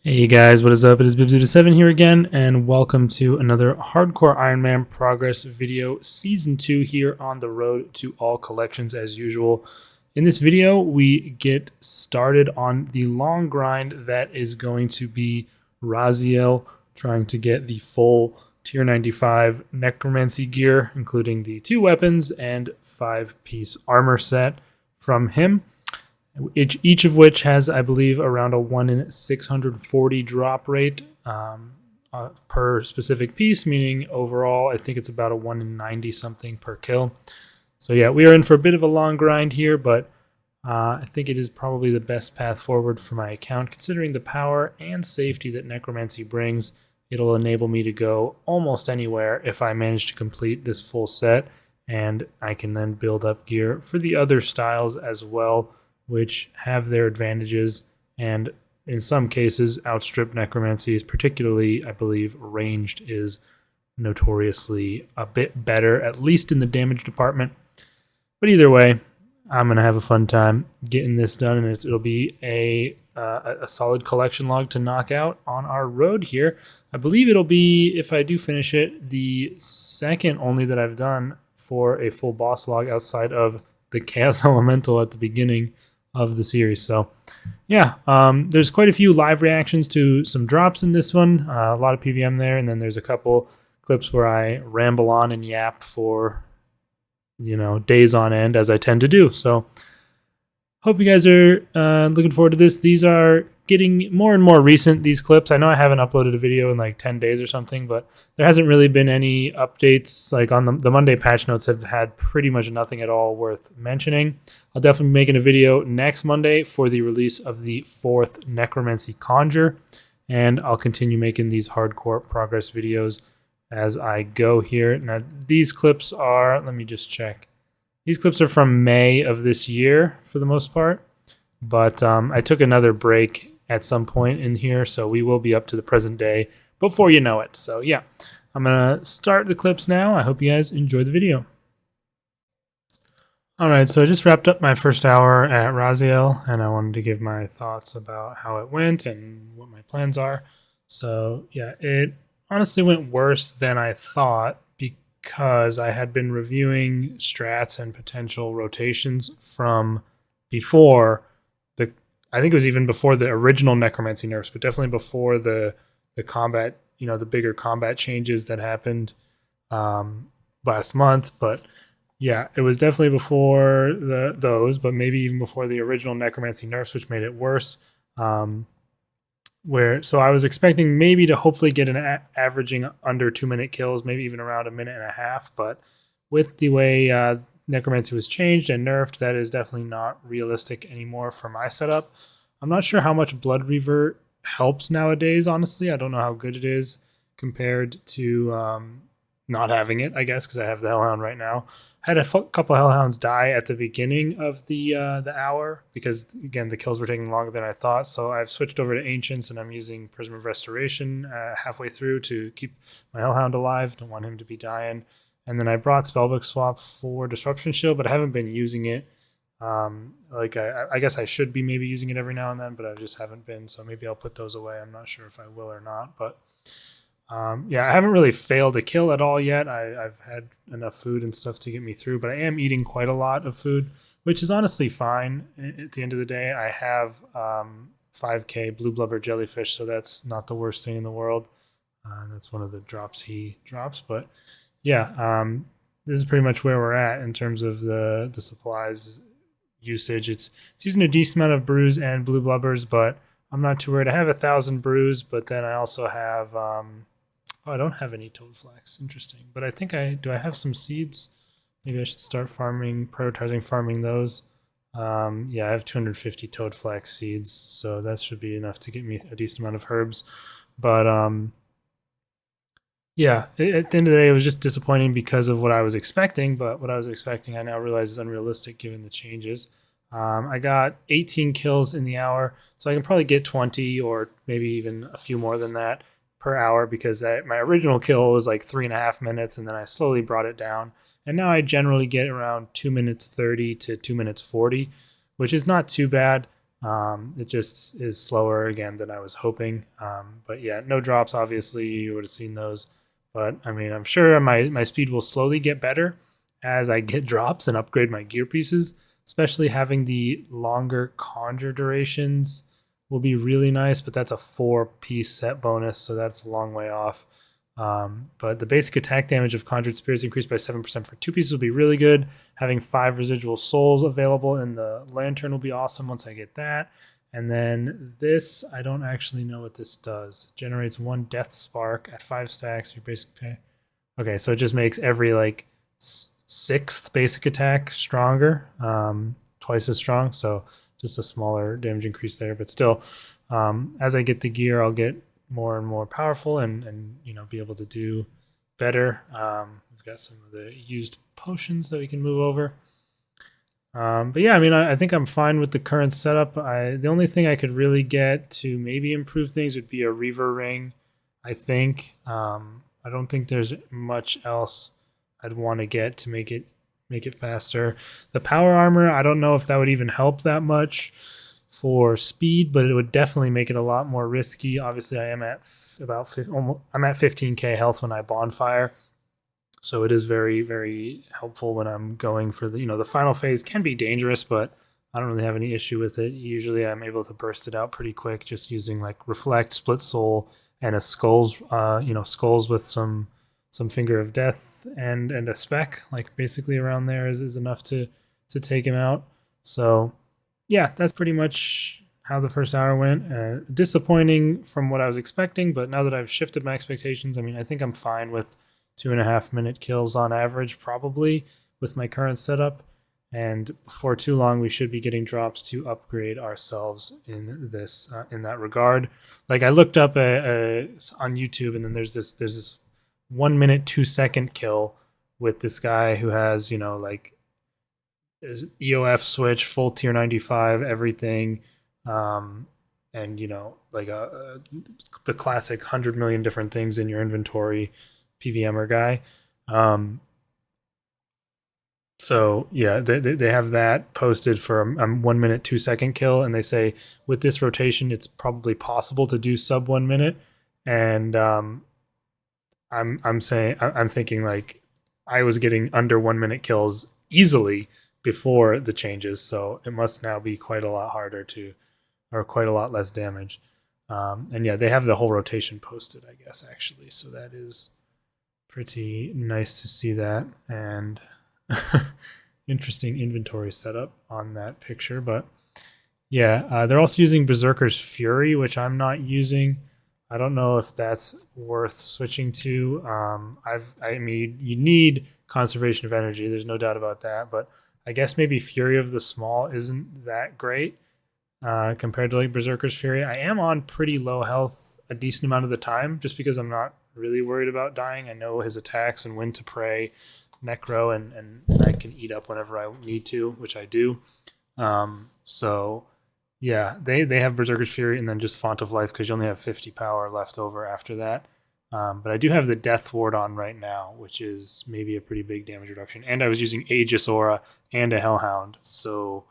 Hey guys, what is up? It is Bibs7 here again, and welcome to another Hardcore Iron Man Progress video, Season 2 here on the road to all collections as usual. In this video, we get started on the long grind that is going to be Rasial trying to get the full Tier 95 Necromancy gear, including the 2 weapons and 5-piece armor set from him. Each of which has, I believe, around a 1 in 640 drop rate per specific piece, meaning overall, I think it's about a 1 in 90 something per kill. So yeah, we are in for a bit of a long grind here, but I think it is probably the best path forward for my account, considering the power and safety that Necromancy brings. It'll enable me to go almost anywhere if I manage to complete this full set, and I can then build up gear for the other styles as well, which have their advantages and in some cases outstrip Necromancy. Particularly, I believe, ranged is notoriously a bit better, at least in the damage department. But either way, I'm going to have a fun time getting this done, and it'll be a solid collection log to knock out on our road here. I believe it'll be, if I do finish it, the second only that I've done for a full boss log outside of the Chaos Elemental at the beginning of the series. So yeah, there's quite a few live reactions to some drops in this one, a lot of PVM there, and then there's a couple clips where I ramble on and yap for days on end, as I tend to do. So hope you guys are looking forward to this. These are getting more and more recent, these clips. I know I haven't uploaded a video in like 10 days or something, but there hasn't really been any updates. Like on the Monday patch notes have had pretty much nothing at all worth mentioning. I'll definitely be making a video next Monday for the release of the 4th Necromancy Conjure, and I'll continue making these hardcore progress videos as I go here. Now, these clips are, let me just check. These clips are from May of this year for the most part, but I took another break at some point in here, so we will be up to the present day before you know it. So yeah, I'm going to start the clips now. I hope you guys enjoy the video. Alright, so I just wrapped up my first hour at Rasial, and I wanted to give my thoughts about how it went and what my plans are. So yeah, it honestly went worse than I thought, because I had been reviewing strats and potential rotations from before I think it was even before the original Necromancy nerfs, but definitely before the combat, the bigger combat changes that happened last month. But yeah, it was definitely before those, but maybe even before the original Necromancy nerfs, which made it worse. So I was expecting maybe to hopefully get an averaging under 2-minute kills, maybe even around 1.5 minutes. But with the way Necromancy was changed and nerfed, that is definitely not realistic anymore for my setup. I'm not sure how much Blood Revert helps nowadays, honestly. I don't know how good it is compared to not having it, I guess, because I have the Hellhound right now. I had a couple Hellhounds die at the beginning of the hour because, again, the kills were taking longer than I thought. So I've switched over to Ancients, and I'm using Prism of Restoration halfway through to keep my Hellhound alive. Don't want him to be dying. And then I brought Spellbook Swap for Disruption Shield, but I haven't been using it. I guess I should be maybe using it every now and then, but I just haven't been. So maybe I'll put those away. I'm not sure if I will or not. But yeah, I haven't really failed a kill at all yet. I've had enough food and stuff to get me through, but I am eating quite a lot of food, which is honestly fine. At the end of the day, I have 5k blue blubber jellyfish, so that's not the worst thing in the world. That's one of the drops he drops, but yeah, this is pretty much where we're at in terms of the supplies usage. It's using a decent amount of brews and blue blubbers, but I'm not too worried. I have 1,000 brews, but then I also have I don't have any toad flax. Interesting, but I think do I have some seeds? Maybe I should start prioritizing farming those. Yeah, I have 250 toad flax seeds, so that should be enough to get me a decent amount of herbs. But yeah, at the end of the day, it was just disappointing because of what I was expecting, but what I was expecting I now realize is unrealistic given the changes. I got 18 kills in the hour, so I can probably get 20 or maybe even a few more than that per hour, because my original kill was like 3.5 minutes, and then I slowly brought it down. And now I generally get around 2 minutes 30 to 2 minutes 40, which is not too bad. It just is slower again than I was hoping. But yeah, no drops, obviously. You would have seen those. But I mean, I'm sure my speed will slowly get better as I get drops and upgrade my gear pieces, especially having the longer conjure durations will be really nice. But that's a 4-piece set bonus, so that's a long way off. But the basic attack damage of Conjured Spears increased by 7% for 2 pieces will be really good. Having 5 residual souls available in the lantern will be awesome once I get that. And then this, I don't actually know what this does. It generates 1 death spark at 5 stacks. Your basic pay. Okay, so it just makes every like 6th basic attack stronger, twice as strong. So just a smaller damage increase there, but still, as I get the gear, I'll get more and more powerful and be able to do better. We've got some of the used potions that we can move over. But yeah, I mean, I think I'm fine with the current setup. The only thing I could really get to maybe improve things would be a Reaver ring. I think I don't think there's much else I'd want to get to make it faster. The power armor, I don't know if that would even help that much for speed, but it would definitely make it a lot more risky. Obviously, I am at I'm at 15k health when I bonfire, so it is very, very helpful when I'm going for the final phase can be dangerous, but I don't really have any issue with it. Usually, I'm able to burst it out pretty quick just using like reflect, split soul, and a skulls. Skulls with some finger of death and a spec, like basically around there is enough to take him out. So yeah, that's pretty much how the first hour went. Disappointing from what I was expecting, but now that I've shifted my expectations, I mean, I think I'm fine with 2.5-minute kills on average, probably with my current setup. And before too long, we should be getting drops to upgrade ourselves in that regard. Like I looked up on YouTube, and then there's this 1 minute 2-second kill with this guy who has like EOF switch, full tier 95, everything, and like the classic 100 million different things in your inventory PVMer guy. So yeah, they have that posted for a 1 minute 2-second kill, and they say with this rotation, it's probably possible to do sub 1 minute. And I'm thinking like I was getting under 1 minute kills easily before the changes, so it must now be quite a lot harder or quite a lot less damage. And yeah, they have the whole rotation posted, I guess, actually, so that is pretty nice to see that. And interesting inventory setup on that picture. But yeah, they're also using Berserker's Fury, which I'm not using. I don't know if that's worth switching to. I mean, you need conservation of energy. There's no doubt about that. But I guess maybe Fury of the Small isn't that great compared to like Berserker's Fury. I am on pretty low health a decent amount of the time just because I'm not really worried about dying. I know his attacks and when to pray Necro, and I can eat up whenever I need to, which I do. So yeah, they have Berserker's Fury and then just Font of Life because you only have 50 power left over after that. But I do have the Death Ward on right now, which is maybe a pretty big damage reduction. And I was using Aegis Aura and a Hellhound. So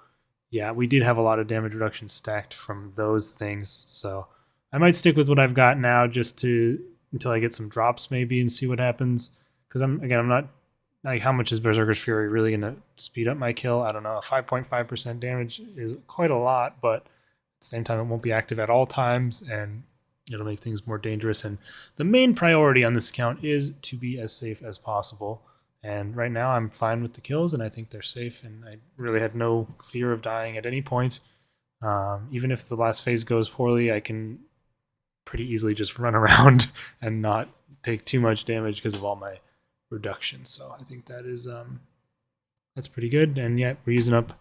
yeah, we did have a lot of damage reduction stacked from those things. So I might stick with what I've got now just until I get some drops maybe and see what happens. Because I'm not like, how much is Berserker's Fury really going to speed up my kill? I don't know. 5.5% damage is quite a lot, but at the same time, it won't be active at all times, and it'll make things more dangerous. And the main priority on this account is to be as safe as possible. And right now, I'm fine with the kills, and I think they're safe, and I really had no fear of dying at any point. Even if the last phase goes poorly, I can pretty easily just run around and not take too much damage because of all my reduction. So I think that is that's pretty good. And yeah, we're using up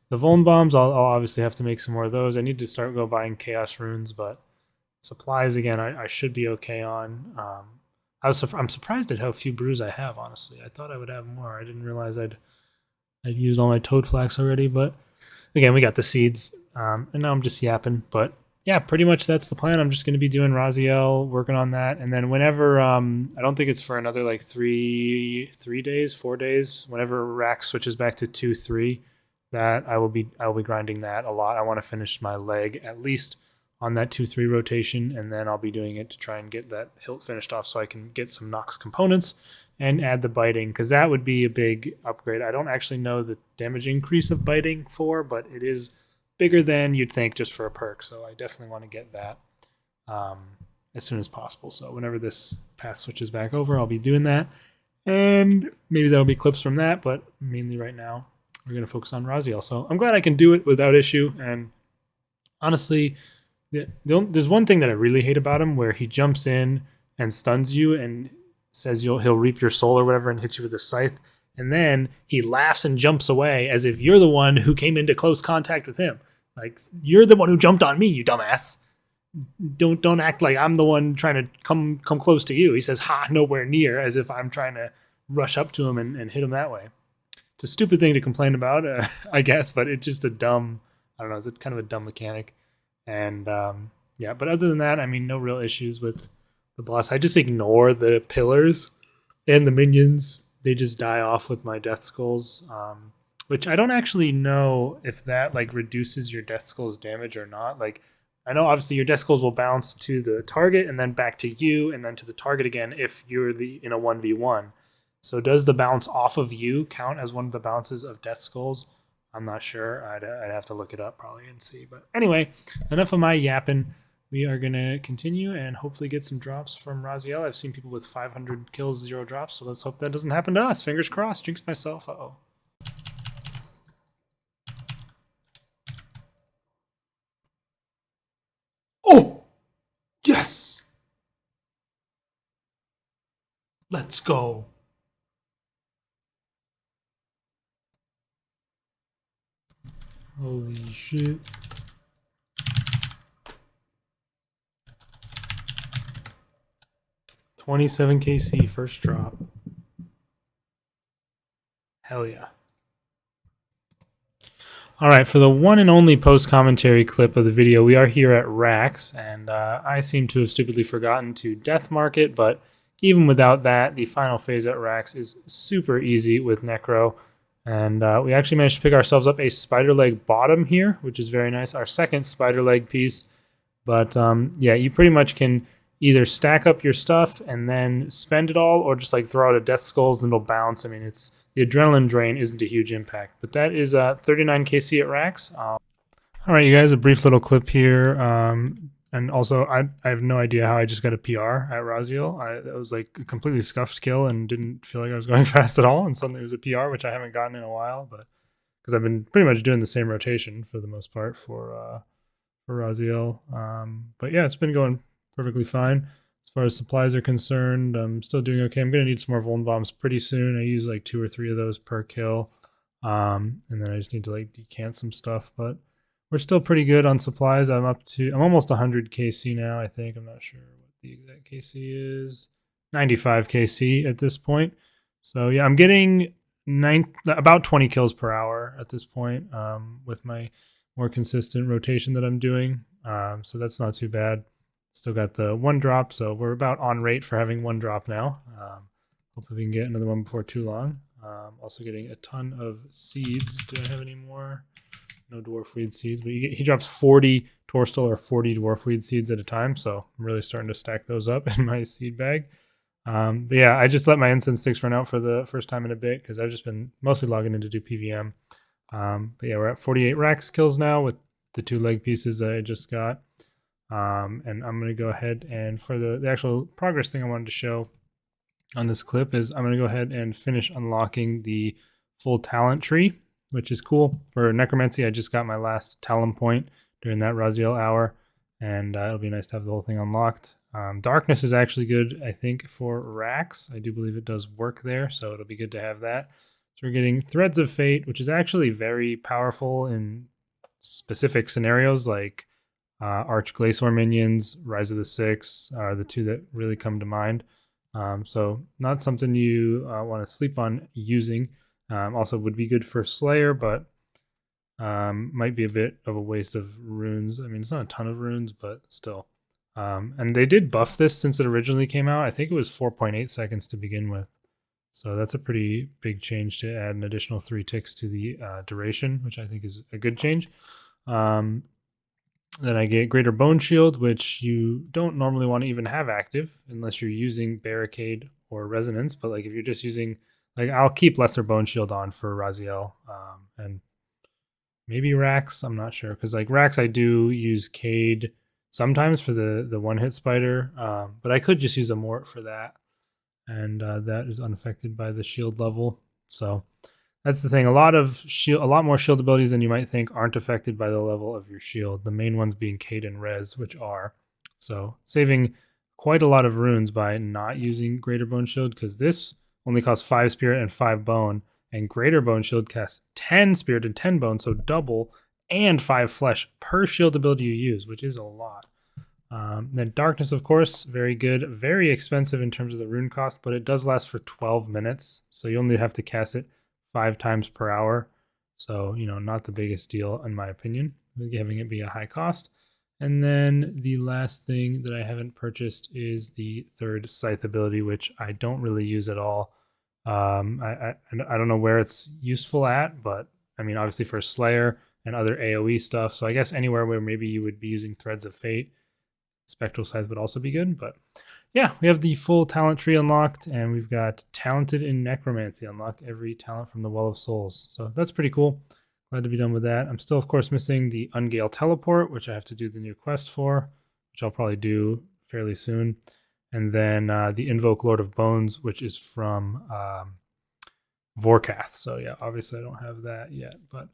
the Vuln bombs. I'll obviously have to make some more of those. I need to start buying Chaos runes, but supplies again I should be okay on. I'm surprised at how few brews I have, honestly. I thought I would have more. I didn't realize I'd used all my toad flax already, but again, we got the seeds. And now I'm just yapping, but yeah, pretty much that's the plan. I'm just going to be doing Rasial, working on that. And then whenever, I don't think it's for another like 4 days, whenever Rack switches back to 2-3, that I will be grinding that a lot. I want to finish my leg at least on that 2-3 rotation, and then I'll be doing it to try and get that hilt finished off so I can get some Nox components and add the biting, because that would be a big upgrade. I don't actually know the damage increase of biting for, but it is bigger than you'd think just for a perk, so I definitely want to get that as soon as possible. So whenever this path switches back over, I'll be doing that, and maybe there'll be clips from that, but mainly right now we're going to focus on Rasial. So I'm glad I can do it without issue, and honestly, there's one thing that I really hate about him, where he jumps in and stuns you and says he'll reap your soul or whatever and hits you with a scythe, and then he laughs and jumps away as if you're the one who came into close contact with him. Like, you're the one who jumped on me, you dumbass. Don't act like I'm the one trying to come close to you. He says, ha, nowhere near, as if I'm trying to rush up to him and hit him that way. It's a stupid thing to complain about, I guess, but it's just a dumb, I don't know, it's kind of a dumb mechanic. And yeah, but other than that, I mean, no real issues with the boss. I just ignore the pillars and the minions. They just die off with my death skulls, which I don't actually know if that like reduces your death skulls damage or not. Like, I know obviously your death skulls will bounce to the target and then back to you and then to the target again if you're in a 1v1. So does the bounce off of you count as one of the bounces of death skulls? I'm not sure. I'd have to look it up probably and see. But anyway, enough of my yapping. We are going to continue and hopefully get some drops from Rasial. I've seen people with 500 kills, 0 drops, so let's hope that doesn't happen to us. Fingers crossed. Jinxed myself. Uh-oh. Oh! Yes! Let's go. Holy shit. $27 KC first drop. Hell yeah. All right, for the one and only post-commentary clip of the video, we are here at Rax, and I seem to have stupidly forgotten to death mark it, but even without that, the final phase at Rax is super easy with Necro, and we actually managed to pick ourselves up a spider leg bottom here, which is very nice, our second spider leg piece. But yeah, you pretty much can either stack up your stuff and then spend it all, or just like throw out a death skulls and it'll bounce. I mean, it's the adrenaline drain isn't a huge impact, but that is 39 KC at Rax. All right, you guys, a brief little clip here. And also, I have no idea how I just got a PR at Rasial. That was like a completely scuffed kill and didn't feel like I was going fast at all. And suddenly it was a PR, which I haven't gotten in a while, but because I've been pretty much doing the same rotation for the most part for Rasial. But yeah, it's been going perfectly fine. As far as supplies are concerned, I'm still doing okay. I'm going to need some more Vuln Bombs pretty soon. I use like 2 or 3 of those per kill. And then I just need to like decant some stuff, but we're still pretty good on supplies. I'm almost 100 KC now, I think. I'm not sure what the exact KC is. 95 KC at this point. So yeah, I'm getting about 20 kills per hour at this point with my more consistent rotation that I'm doing. So that's not too bad. Still got the 1 drop, so we're about on rate for having 1 drop now. Hopefully we can get another one before too long. Also getting a ton of seeds. Do I have any more? No dwarf weed seeds, but he drops 40 Torstal or 40 dwarf weed seeds at a time, so I'm really starting to stack those up in my seed bag. But yeah, I just let my incense sticks run out for the first time in a bit because I've just been mostly logging in to do PVM. But yeah, we're at 48 Rax kills now with the 2 leg pieces that I just got. And I'm going to go ahead and for the actual progress thing I wanted to show on this clip is I'm going to go ahead and finish unlocking the full talent tree, which is cool. For Necromancy, I just got my last talent point during that Rasial hour, and it'll be nice to have the whole thing unlocked. Darkness is actually good, I think, for Rax. I do believe it does work there, so it'll be good to have that. So we're getting Threads of Fate, which is actually very powerful in specific scenarios like Arch Glacior minions, Rise of the Six are the 2 that really come to mind. So not something you want to sleep on using. Also would be good for Slayer, but might be a bit of a waste of runes. I mean, it's not a ton of runes, but still. And they did buff this since it originally came out. I think it was 4.8 seconds to begin with. So that's a pretty big change to add an additional 3 ticks to the duration, which I think is a good change. Then I get Greater Bone Shield, which you don't normally want to even have active unless you're using Barricade or Resonance. But like if you're just using, like I'll keep Lesser Bone Shield on for Rasial, and maybe Rax. I'm not sure because like Rax I do use Cade sometimes for the one hit spider, but I could just use a Mort for that, and that is unaffected by the shield level. So that's the thing. A lot more shield abilities than you might think aren't affected by the level of your shield. The main ones being Cade and Res, which are. So saving quite a lot of runes by not using Greater Bone Shield, because this only costs 5 Spirit and 5 Bone, and Greater Bone Shield casts 10 Spirit and 10 Bone, so double, and 5 Flesh per shield ability you use, which is a lot. Then Darkness, of course, very good. Very expensive in terms of the rune cost, but it does last for 12 minutes, so you only have to cast it 5 times per hour. So, not the biggest deal in my opinion, having it be a high cost. And then the last thing that I haven't purchased is the third Scythe ability, which I don't really use at all. I don't know where it's useful at, but I mean, obviously for Slayer and other AoE stuff. So I guess anywhere where maybe you would be using Threads of Fate, Spectral Scythe would also be good. But yeah, we have the full talent tree unlocked, and we've got Talented in Necromancy unlocked, every talent from the Well of Souls. So that's pretty cool. Glad to be done with that. I'm still, of course, missing the Ungale Teleport, which I have to do the new quest for, which I'll probably do fairly soon. And then the Invoke Lord of Bones, which is from Vorkath. So yeah, obviously I don't have that yet, but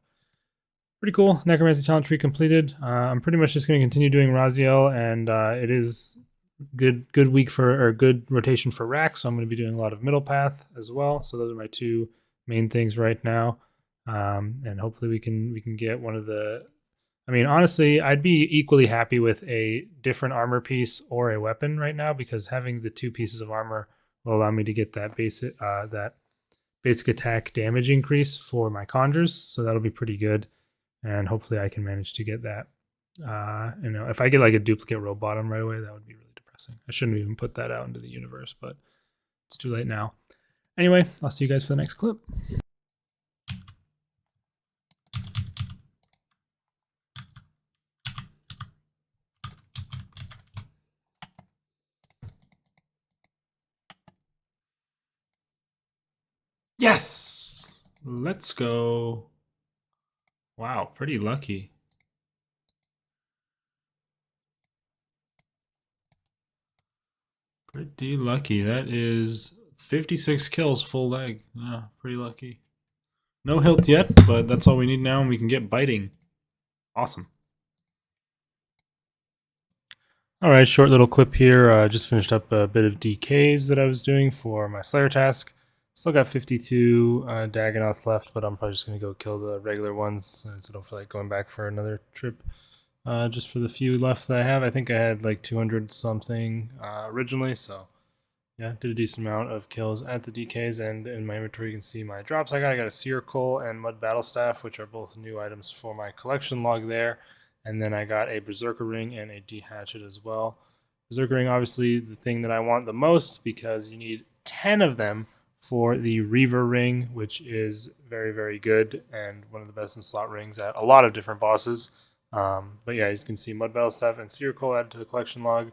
pretty cool. Necromancy talent tree completed. I'm pretty much just going to continue doing Rasial, and it is good week for, or good rotation for Rax. So I'm going to be doing a lot of middle path as well. So those are my 2 main things right now, and hopefully we can get one of the. I mean, honestly, I'd be equally happy with a different armor piece or a weapon right now, because having the 2 pieces of armor will allow me to get that basic attack damage increase for my conjures. So that'll be pretty good. And hopefully I can manage to get that. If I get like a duplicate row bottom right away, that would be really depressing. I shouldn't even put that out into the universe, but it's too late now. Anyway, I'll see you guys for the next clip. Yes! Let's go. Wow, pretty lucky. Pretty lucky. That is 56 kills full leg. Yeah, pretty lucky. No hilt yet, but that's all we need now, and we can get biting. Awesome. All right, short little clip here. Just finished up a bit of DKs that I was doing for my Slayer task. Still got 52 Dagonauts left, but I'm probably just going to go kill the regular ones since I don't feel like going back for another trip. Just for the few left that I have. I think I had like 200 something originally, so yeah, did a decent amount of kills at the DKs, and in my inventory you can see my drops I got. I got a Seer Coal and Mud Battle Staff, which are both new items for my collection log there. And then I got a Berserker Ring and a D-Hatchet as well. Berserker Ring, obviously the thing that I want the most, because you need 10 of them for the Reaver Ring, which is very, very good and one of the best in slot rings at a lot of different bosses. But yeah, you can see Mud Battle Staff and Seer Coal added to the collection log.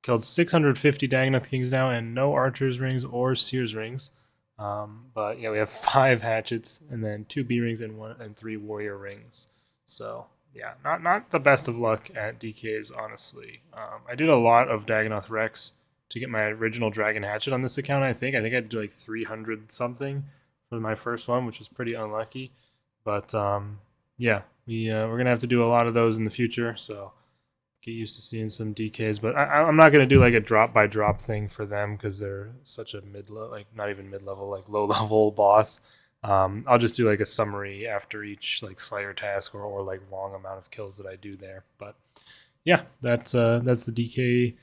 Killed 650 Dagonoth Kings now, and no Archer's Rings or Seer's Rings. But yeah, we have 5 Hatchets, and then 2 B Rings and 3 Warrior Rings. So yeah, not the best of luck at DKs, honestly. I did a lot of Dagonoth Rex to get my original Dragon Hatchet on this account, I think. I had to do like 300 something for my first one, which was pretty unlucky. But yeah, we're going to have to do a lot of those in the future, so get used to seeing some DKs. But I'm not going to do like a drop-by-drop thing for them, because they're such a mid-level, like not even mid-level, like low-level boss. I'll just do like a summary after each like Slayer task or like long amount of kills that I do there. But yeah, that's the DK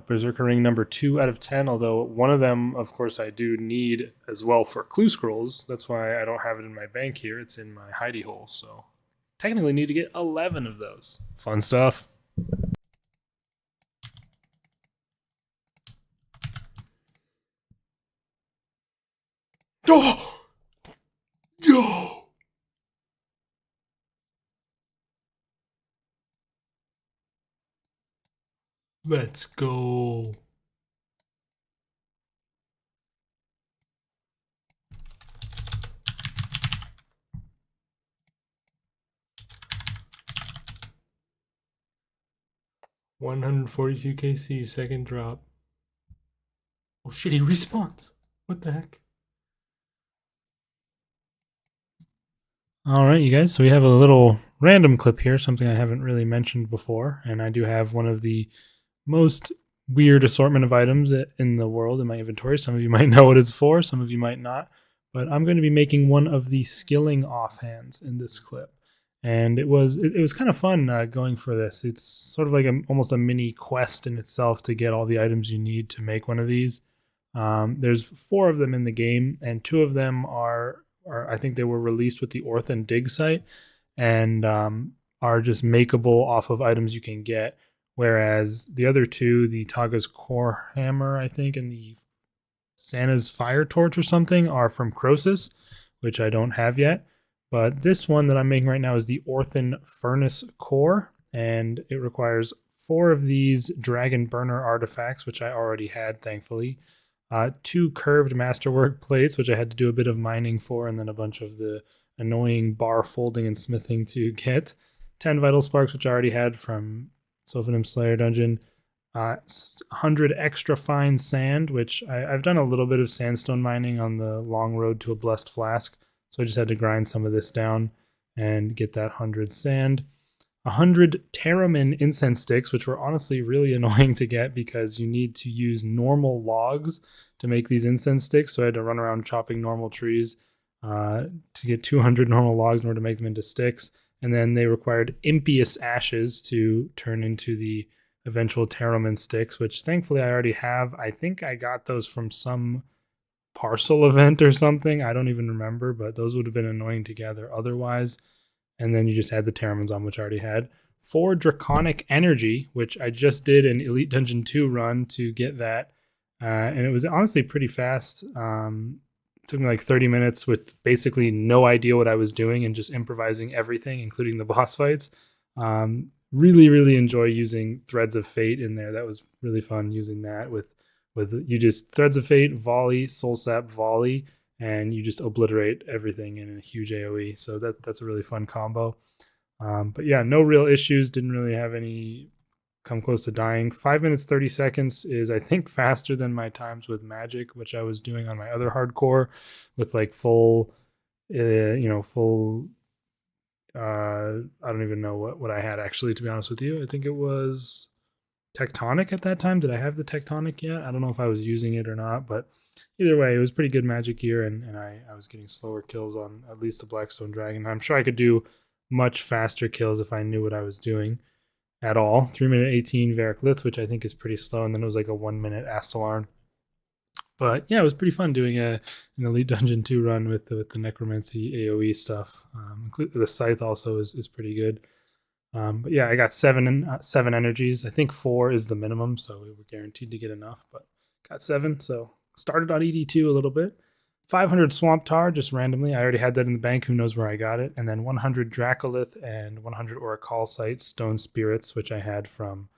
Berserker Ring number 2 out of 10. Although one of them, of course, I do need as well for Clue Scrolls. That's why I don't have it in my bank here. It's in my hidey hole. So technically need to get 11 of those. Fun stuff. Oh! Yo! Let's go. $142 KC, second drop. Oh shit, he respawns. What the heck? All right, you guys. So we have a little random clip here, something I haven't really mentioned before. And I do have one of the most weird assortment of items in the world in my inventory. Some of you might know what it's for, some of you might not. But I'm going to be making one of the skilling offhands in this clip. And it was kind of fun going for this. It's sort of like almost a mini quest in itself to get all the items you need to make one of these. There's 4 of them in the game, and 2 of them are I think they were released with the Orth and Dig site, and are just makeable off of items you can get. Whereas the other 2, the Taga's Core Hammer, I think, and the Santa's Fire Torch or something, are from Croesus, which I don't have yet. But this one that I'm making right now is the Orthan Furnace Core, and it requires 4 of these Dragon Burner artifacts, which I already had, thankfully. 2 curved masterwork plates, which I had to do a bit of mining for, and then a bunch of the annoying bar folding and smithing to get. 10 vital sparks, which I already had from Sophonim Slayer Dungeon. 100 extra fine sand, which I've done a little bit of sandstone mining on the long road to a blessed flask, so I just had to grind some of this down and get that 100 sand. 100 Terramin incense sticks, which were honestly really annoying to get because you need to use normal logs to make these incense sticks. So I had to run around chopping normal trees to get 200 normal logs in order to make them into sticks. And then they required impious ashes to turn into the eventual Terramin sticks, which thankfully I already have. I think I got those from some parcel event or something. I don't even remember, but those would have been annoying to gather otherwise. And then you just had the Terramins on, which I already had. 4 Draconic Energy, which I just did an Elite Dungeon 2 run to get that. And it was honestly pretty fast. It took me like 30 minutes with basically no idea what I was doing and just improvising everything, including the boss fights. Really, really enjoy using Threads of Fate in there. That was really fun using that with you just Threads of Fate, volley, soul sap, volley, and you just obliterate everything in a huge AoE. So that's a really fun combo. But yeah, no real issues. Didn't really have any come close to dying. 5 minutes 30 seconds is, I think, faster than my times with magic, which I was doing on my other hardcore with like full full. I don't even know what I had actually, to be honest with you. I think it was Tectonic at that time. Did I have the Tectonic yet? I don't know if I was using it or not, but either way, it was pretty good magic gear, and I was getting slower kills on at least the Blackstone Dragon. I'm sure I could do much faster kills if I knew what I was doing at all. 3 minute 18 Varric Lith, which I think is pretty slow, and then it was like a 1 minute Astalarn. But yeah, it was pretty fun doing an Elite Dungeon 2 run with the Necromancy AoE stuff. The Scythe also is pretty good. But yeah, I got seven energies. I think 4 is the minimum, so we were guaranteed to get enough, but got 7. So started on ED2 a little bit. 500 Swamp Tar, just randomly. I already had that in the bank. Who knows where I got it? And then 100 Dracolith and 100 Orachalcite Stone Spirits, which I had from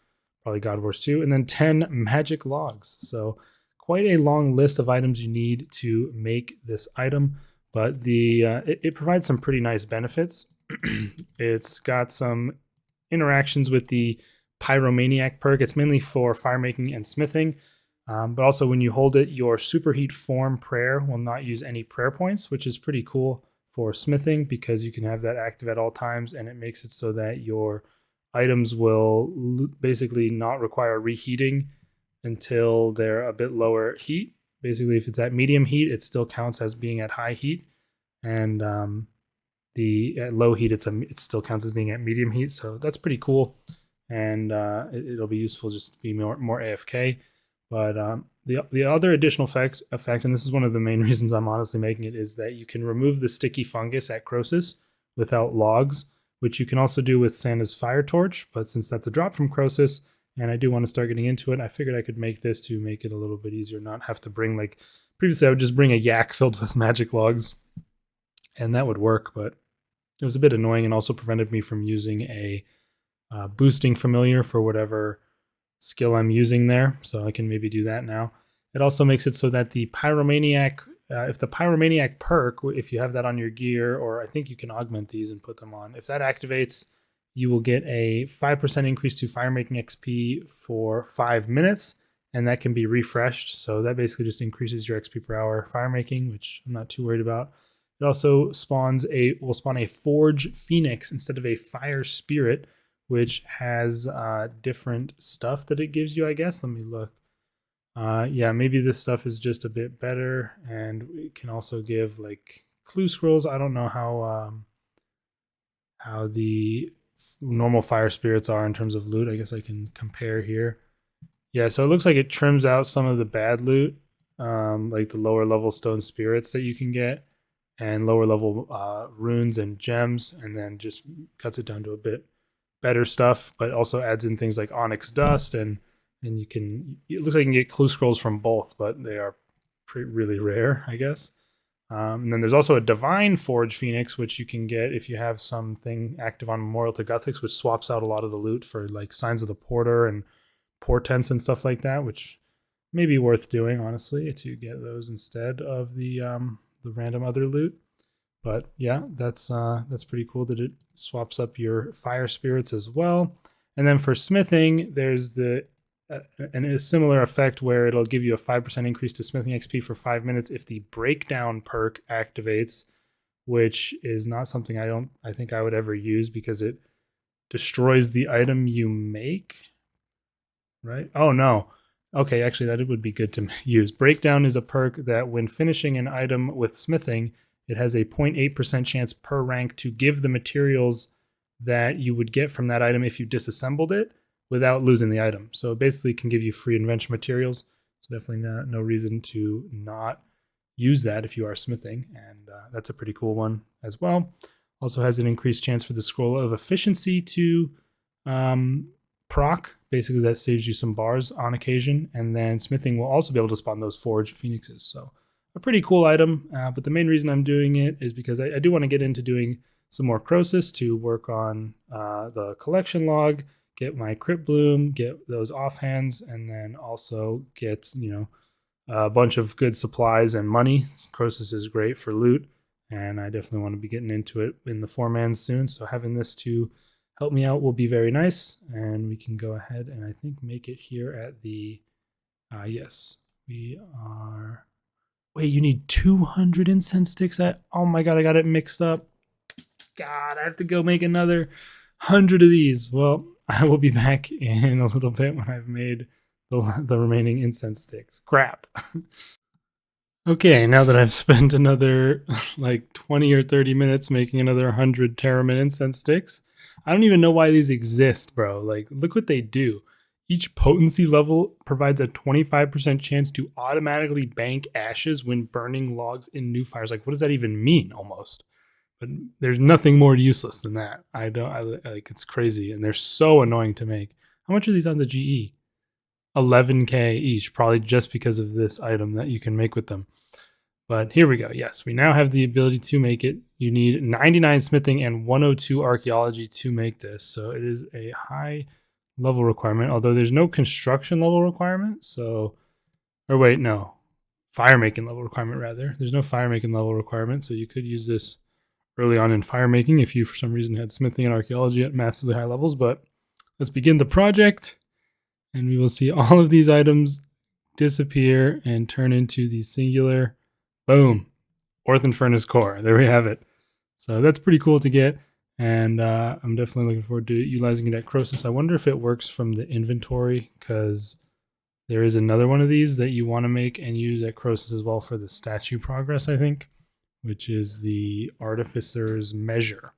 probably God Wars 2. And then 10 Magic Logs. So quite a long list of items you need to make this item. But it provides some pretty nice benefits. It's got some interactions with the Pyromaniac perk. It's mainly for fire making and smithing. But also when you hold it, your Superheat Form prayer will not use any prayer points, which is pretty cool for smithing because you can have that active at all times, and it makes it so that your items will basically not require reheating until they're a bit lower heat. Basically, if it's at medium heat, it still counts as being at high heat, and at low heat, it still counts as being at medium heat. So that's pretty cool, and it'll be useful just to be more AFK. But the other additional effect, and this is one of the main reasons I'm honestly making it, is that you can remove the sticky fungus at Croesus without logs, which you can also do with Santa's Fire Torch. But since that's a drop from Croesus, and I do want to start getting into it. I figured I could make this to make it a little bit easier, not have to bring, like previously I would just bring a yak filled with magic logs, and that would work, but it was a bit annoying and also prevented me from using a boosting familiar for whatever skill I'm using there. So I can maybe do that now. It also makes it so that the Pyromaniac, if the Pyromaniac perk, if you have that on your gear, or I think you can augment these and put them on, if that activates, you will get a 5% increase to firemaking XP for 5 minutes, and that can be refreshed. So that basically just increases your XP per hour firemaking, which I'm not too worried about. It also will spawn a Forge Phoenix instead of a Fire Spirit, which has different stuff that it gives you, I guess. Let me look. Yeah, maybe this stuff is just a bit better, and it can also give like clue scrolls. I don't know how the normal fire spirits are in terms of loot. I guess I can compare here. Yeah, so it looks like it trims out some of the bad loot, like the lower level stone spirits that you can get, and lower level runes and gems, and then just cuts it down to a bit better stuff, but also adds in things like onyx dust, and you can, it looks like you can get clue scrolls from both, but they are really rare, I guess. And then there's also a divine forge phoenix, which you can get if you have something active on Memorial to Guthix, which swaps out a lot of the loot for like signs of the porter and portents and stuff like that, which may be worth doing, honestly, to get those instead of the random other loot. But yeah, that's pretty cool that it swaps up your fire spirits as well. And then for smithing, there's a similar effect where it'll give you a 5% increase to smithing XP for 5 minutes if the breakdown perk activates, which is not something I think I would ever use because it destroys the item you make. Right? Oh no. Okay, actually that would be good to use. Breakdown is a perk that when finishing an item with smithing, it has a 0.8% chance per rank to give the materials that you would get from that item if you disassembled it without losing the item. So it basically can give you free invention materials. So definitely no reason to not use that if you are smithing, and that's a pretty cool one as well. Also has an increased chance for the scroll of efficiency to proc. Basically that saves you some bars on occasion, and then smithing will also be able to spawn those forged phoenixes. So a pretty cool item, but the main reason I'm doing it is because I do want to get into doing some more Croesus to work on the collection log, get my crypt bloom, get those offhands, and then also get, a bunch of good supplies and money. Croesus is great for loot, and I definitely want to be getting into it in the 4-man soon. So having this to help me out will be very nice, and we can go ahead and I think make it here at the, yes, we are. Wait, you need 200 incense sticks? Oh my god, I got it mixed up. God, I have to go make another 100 of these. Well, I will be back in a little bit when I've made the remaining incense sticks. Crap. Okay, now that I've spent another like 20 or 30 minutes making another 100 Terramin incense sticks, I don't even know why these exist, bro. Like, look what they do. Each potency level provides a 25% chance to automatically bank ashes when burning logs in new fires. Like, what does that even mean, almost? But there's nothing more useless than that. It's crazy, and they're so annoying to make. How much are these on the GE? 11k each, probably just because of this item that you can make with them. But here we go. Yes, we now have the ability to make it. You need 99 smithing and 102 archaeology to make this. So it is a high level requirement, although there's no construction level requirement. So, or wait, no, fire making level requirement rather. There's no fire making level requirement. So you could use this early on in fire making if you for some reason had smithing and archaeology at massively high levels. But let's begin the project, and we will see all of these items disappear and turn into the singular, boom, Orthan Furnace Core. There we have it. So that's pretty cool to get, and I'm definitely looking forward to utilizing that Croesus. I wonder if it works from the inventory, because there is another one of these that you want to make and use at Croesus as well for the statue progress, I think, which is the Artificer's Measure.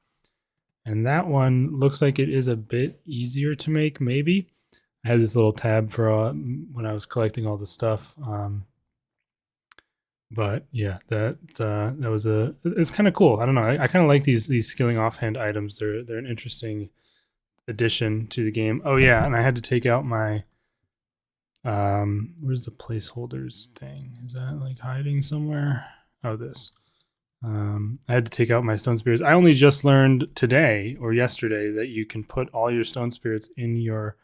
And that one looks like it is a bit easier to make, maybe. I had this little tab for when I was collecting all the stuff. But yeah, that was it's kind of cool. I don't know. I kind of like these skilling offhand items. They're an interesting addition to the game. Oh yeah, and I had to take out my where's the placeholders thing? Is that like hiding somewhere? Oh, this. I had to take out my stone spirits. I only just learned today or yesterday that you can put all your stone spirits in your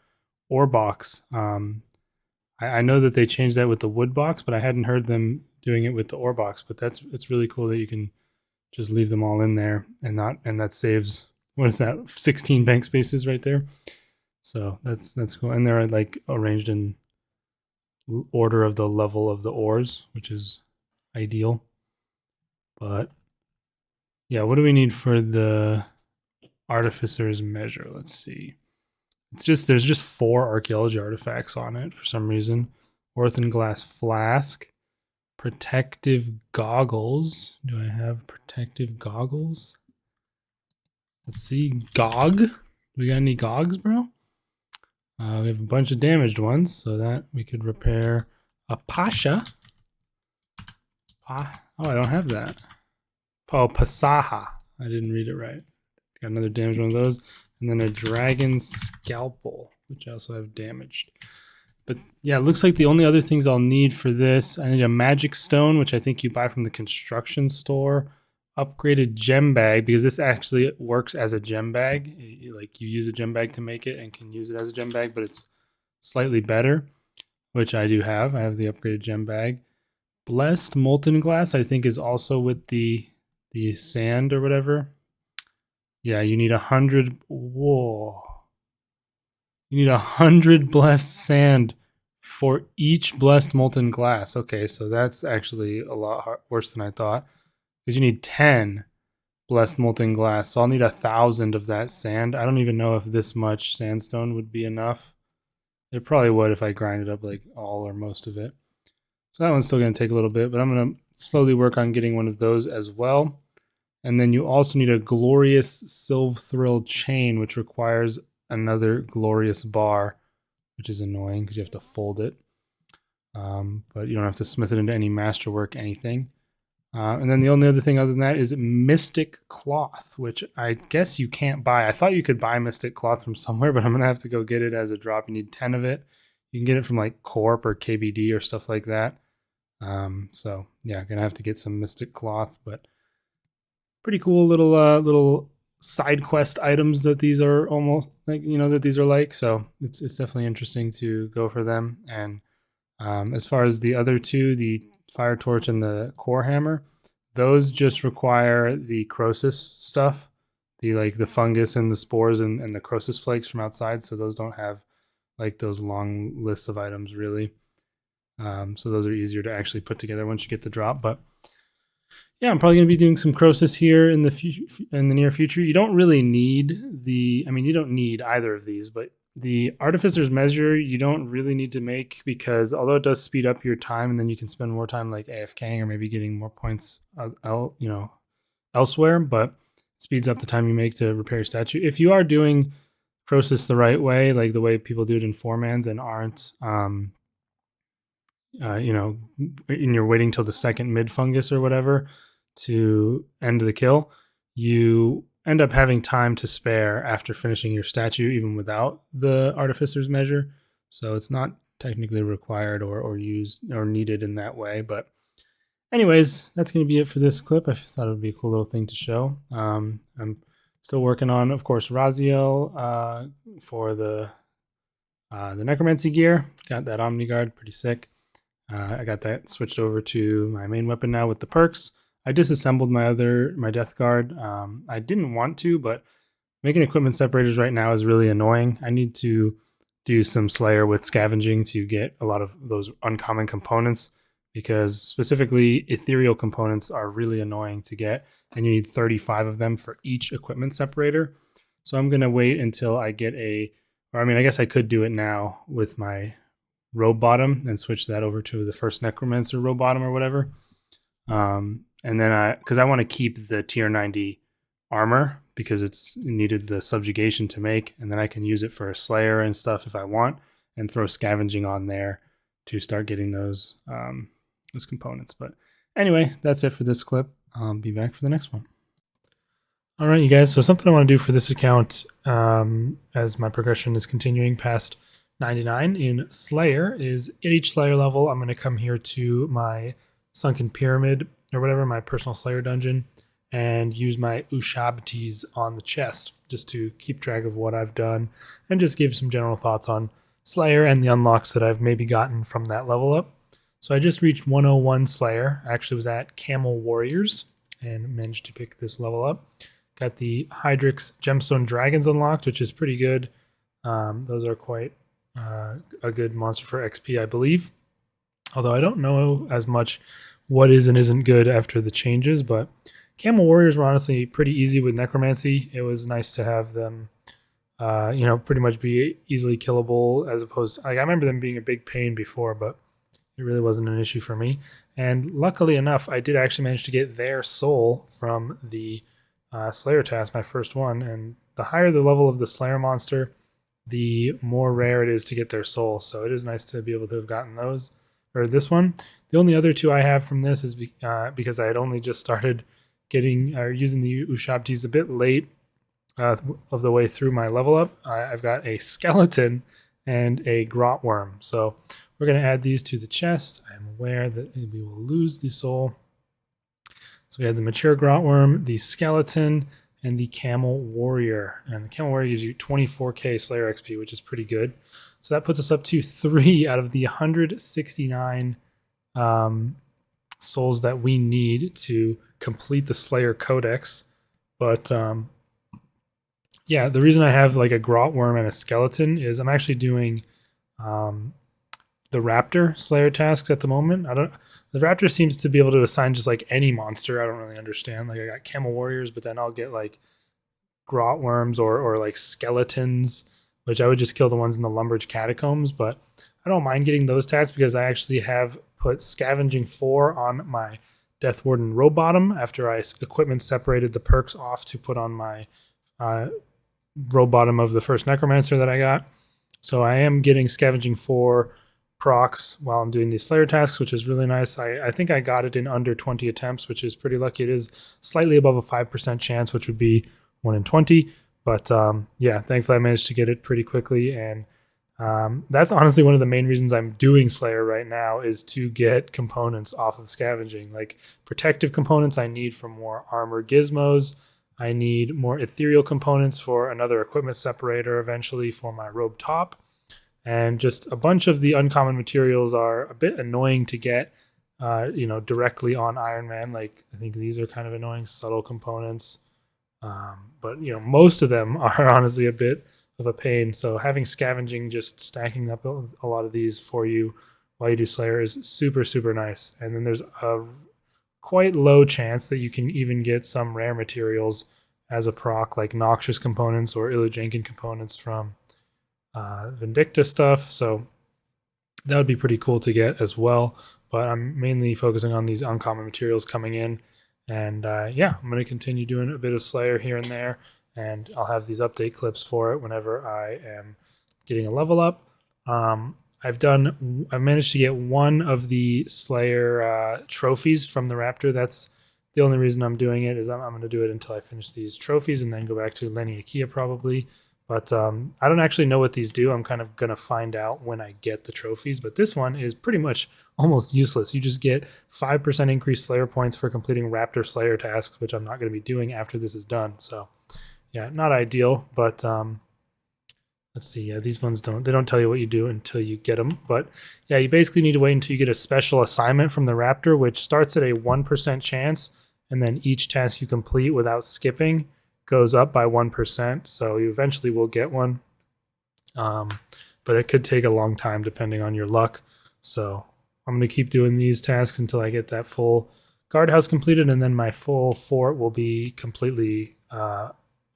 ore box. I know that they changed that with the wood box, but I hadn't heard them doing it with the ore box. But it's really cool that you can just leave them all in there and that saves, what is that, 16 bank spaces right there. So that's cool. And they're like arranged in order of the level of the ores, which is ideal. But yeah, what do we need for the artificer's measure? Let's see. There's just 4 archaeology artifacts on it for some reason. Orthan glass flask, protective goggles. Do I have protective goggles? Let's see. Gog. We got any gogs, bro? We have a bunch of damaged ones, so that we could repair a pasha. Oh, I don't have that. Oh, Pasaha. I didn't read it right. Got another damaged one of those. And then a dragon scalpel, which I also have damaged. But yeah, it looks like the only other things I'll need for this, I need a magic stone, which I think you buy from the construction store. Upgraded gem bag, because this actually works as a gem bag. Like you use a gem bag to make it and can use it as a gem bag, but it's slightly better, which I do have. I have the upgraded gem bag. Blessed molten glass, I think, is also with the sand or whatever. Yeah, you need 100. Whoa. You need 100 blessed sand for each blessed molten glass. Okay, so that's actually a lot worse than I thought, because you need 10 blessed molten glass. So I'll need 1,000 of that sand. I don't even know if this much sandstone would be enough. It probably would if I grinded up like all or most of it. So that one's still going to take a little bit, but I'm going to slowly work on getting one of those as well. And then you also need a glorious Silvthrill chain, which requires another glorious bar, which is annoying because you have to fold it. But you don't have to smith it into any masterwork, anything. And then the only other thing other than that is Mystic Cloth, which I guess you can't buy. I thought you could buy Mystic Cloth from somewhere, but I'm going to have to go get it as a drop. You need 10 of it. You can get it from like Corp or KBD or stuff like that. So yeah, going to have to get some Mystic Cloth, but pretty cool little side quest items that these are almost like, that these are like. So it's definitely interesting to go for them. And as far as the other two, the fire torch and the core hammer, those just require the Croesus stuff, the fungus and the spores and the Croesus flakes from outside. So those don't have like those long lists of items really. So those are easier to actually put together once you get the drop. But yeah, I'm probably going to be doing some Croesus here in the near future. You don't really need you don't need either of these, but the Artificer's Measure you don't really need to make, because although it does speed up your time and then you can spend more time like AFKing or maybe getting more points elsewhere, but it speeds up the time you make to repair your statue. If you are doing Croesus the right way, like the way people do it in 4-mans and aren't and you're waiting till the second mid fungus or whatever to end the kill, you end up having time to spare after finishing your statue even without the Artificer's Measure. So it's not technically required or used or needed in that way. But anyways, that's going to be it for this clip. I thought it would be a cool little thing to show. I'm still working on, of course, Rasial for the necromancy gear. Got that Omni Guard, pretty sick. I got that switched over to my main weapon now with the perks. I disassembled my Death Guard. I didn't want to, but making equipment separators right now is really annoying. I need to do some Slayer with scavenging to get a lot of those uncommon components, because specifically ethereal components are really annoying to get, and you need 35 of them for each equipment separator. So I'm going to wait until I get I guess I could do it now with my robe bottom and switch that over to the first necromancer robe bottom or whatever. And then because I want to keep the tier 90 armor because it's needed the subjugation to make, and then I can use it for a slayer and stuff if I want, and throw scavenging on there to start getting those components. But anyway, that's it for this clip. I'll be back for the next one. All right, you guys. So something I want to do for this account, as my progression is continuing past 99 in Slayer, is at each Slayer level, I'm going to come here to my Sunken Pyramid or whatever, my personal Slayer dungeon, and use my Ushabtis on the chest just to keep track of what I've done and just give some general thoughts on Slayer and the unlocks that I've maybe gotten from that level up. So I just reached 101 Slayer. I actually was at Camel Warriors and managed to pick this level up. Got the Hydrix Gemstone Dragons unlocked, which is pretty good. Those are quite a good monster for XP, I believe. Although I don't know as much what is and isn't good after the changes, but Camel Warriors were honestly pretty easy with Necromancy. It was nice to have them, pretty much be easily killable as opposed to, like, I remember them being a big pain before, but it really wasn't an issue for me. And luckily enough, I did actually manage to get their soul from the Slayer task, my first one, and the higher the level of the Slayer monster, the more rare it is to get their soul. So it is nice to be able to have gotten those, or this one. The only other two I have from this is because I had only just started getting or using the Ushabtis a bit late of the way through my level up. I've got a skeleton and a grot worm. So we're going to add these to the chest. I'm aware that we will lose the soul. So we had the mature grotworm, the skeleton, and the camel warrior. And the camel warrior gives you 24k Slayer XP, which is pretty good. So that puts us up to 3 out of the 169 souls that we need to complete the Slayer Codex. But yeah, the reason I have like a grotworm and a skeleton is I'm actually doing the Raptor Slayer tasks at the moment. The Raptor seems to be able to assign just like any monster. I don't really understand. Like I got Camel Warriors, but then I'll get like grot worms or like skeletons, which I would just kill the ones in the Lumbridge Catacombs. But I don't mind getting those tasks because I actually have put Scavenging 4 on my Death Warden Rowbottom after I equipment separated the perks off to put on my Rowbottom of the first Necromancer that I got. So I am getting Scavenging 4 procs while I'm doing these Slayer tasks, which is really nice. I think I got it in under 20 attempts, which is pretty lucky. It is slightly above a 5% chance, which would be 1 in 20. But yeah, thankfully I managed to get it pretty quickly. And that's honestly one of the main reasons I'm doing Slayer right now is to get components off of scavenging. Like protective components I need for more armor gizmos. I need more ethereal components for another equipment separator eventually for my robe top. And just a bunch of the uncommon materials are a bit annoying to get, directly on Iron Man. Like I think these are kind of annoying, subtle components. But most of them are honestly a bit of a pain. So having scavenging, just stacking up a lot of these for you while you do Slayer is super, super nice. And then there's a quite low chance that you can even get some rare materials as a proc, like Noxious components or Illujankin components from Vindicta stuff. So that would be pretty cool to get as well. But I'm mainly focusing on these uncommon materials coming in. And yeah, I'm going to continue doing a bit of Slayer here and there. And I'll have these update clips for it whenever I am getting a level up. I've managed to get one of the Slayer trophies from the Raptor. That's the only reason I'm doing it, is I'm going to do it until I finish these trophies and then go back to Leniakia probably. But I don't actually know what these do. I'm kind of going to find out when I get the trophies. But this one is pretty much almost useless. You just get 5% increased Slayer points for completing Raptor Slayer tasks, which I'm not going to be doing after this is done. So yeah, not ideal. But let's see. Yeah, these ones don't tell you what you do until you get them. But yeah, you basically need to wait until you get a special assignment from the Raptor, which starts at a 1% chance. And then each task you complete without skipping goes up by 1%. So you eventually will get one. But it could take a long time depending on your luck. So I'm going to keep doing these tasks until I get that full guardhouse completed. And then my full fort will be completely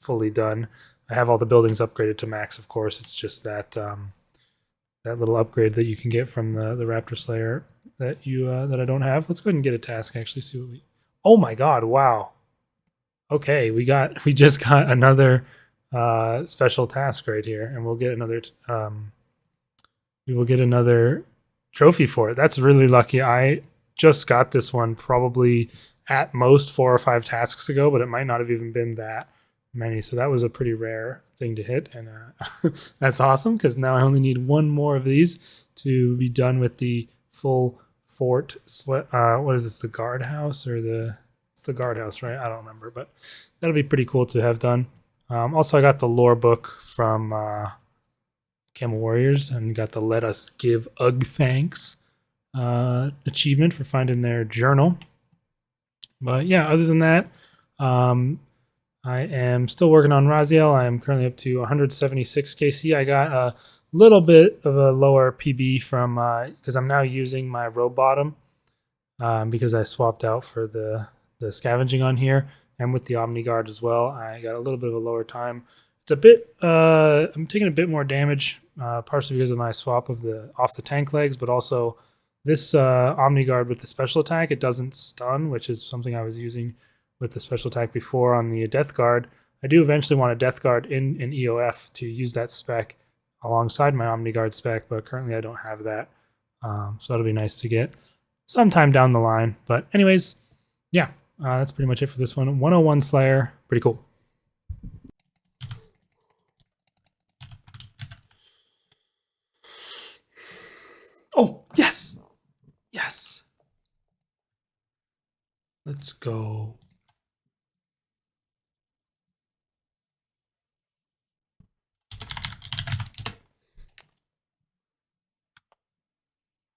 fully done. I have all the buildings upgraded to max, of course. It's just that that little upgrade that you can get from the Raptor Slayer that that I don't have. Let's go ahead and get a task, actually, see what we... Oh my god, wow. Okay, we just got another special task right here, and we'll get another we will get another trophy for it. That's really lucky. I just got this one probably at most 4 or 5 tasks ago, but it might not have even been that. many. So that was a pretty rare thing to hit, and that's awesome because now I only need one more of these to be done with the full fort. What is this? The guardhouse or it's the guardhouse, right? I don't remember, but that'll be pretty cool to have done. Also, I got the lore book from Camel Warriors and got the Let Us Give Ugg Thanks achievement for finding their journal. But yeah, other than that, I am still working on Rasial. I am currently up to 176 KC. I got a little bit of a lower PB from because I'm now using my robe bottom because I swapped out for the scavenging on here, and with the Omni Guard as well. I got a little bit of a lower time. It's a bit. I'm taking a bit more damage, partially because of my swap of off the tank legs, but also this Omni Guard with the special attack. It doesn't stun, which is something I was using with the special attack before on the Death Guard. I do eventually want a Death Guard in an EOF to use that spec alongside my Omni Guard spec, but currently I don't have that. So that'll be nice to get sometime down the line. But anyways, yeah, that's pretty much it for this one. 101 Slayer, pretty cool. Oh, yes! Yes! Let's go.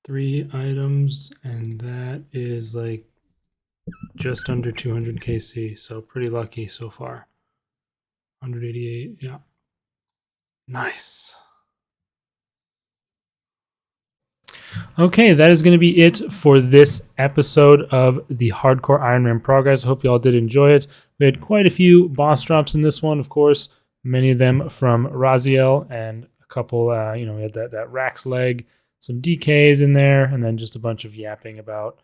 Three items, and that is like just under 200 KC, so pretty lucky so far. 188, yeah. Nice. Okay, that is going to be it for this episode of the Hardcore Iron Man Progress. I hope you all did enjoy it. We had quite a few boss drops in this one, of course, many of them from Rasial, and a couple, we had that Rax leg, some DKs in there, and then just a bunch of yapping about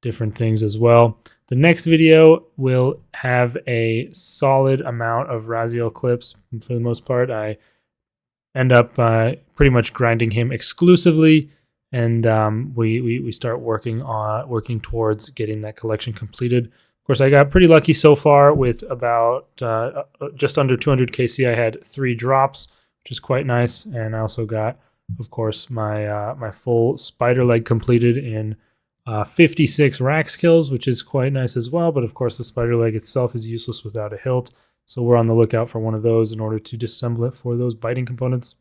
different things as well. The next video will have a solid amount of Rasial clips. For the most part, I end up pretty much grinding him exclusively, and we start working towards getting that collection completed. Of course, I got pretty lucky so far with about just under 200 KC. I had 3 drops, which is quite nice, and I also got, of course, my my full spider leg completed in 56 Rax kills, which is quite nice as well. But of course, the spider leg itself is useless without a hilt, so we're on the lookout for one of those in order to disassemble it for those biting components.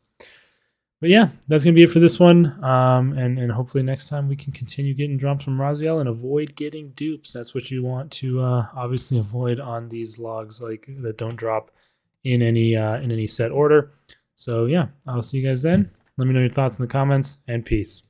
But yeah, that's going to be it for this one. And hopefully next time we can continue getting drops from Rasial and avoid getting dupes. That's what you want to obviously avoid on these logs, like that don't drop in any set order. So yeah, I'll see you guys then. Let me know your thoughts in the comments, and peace.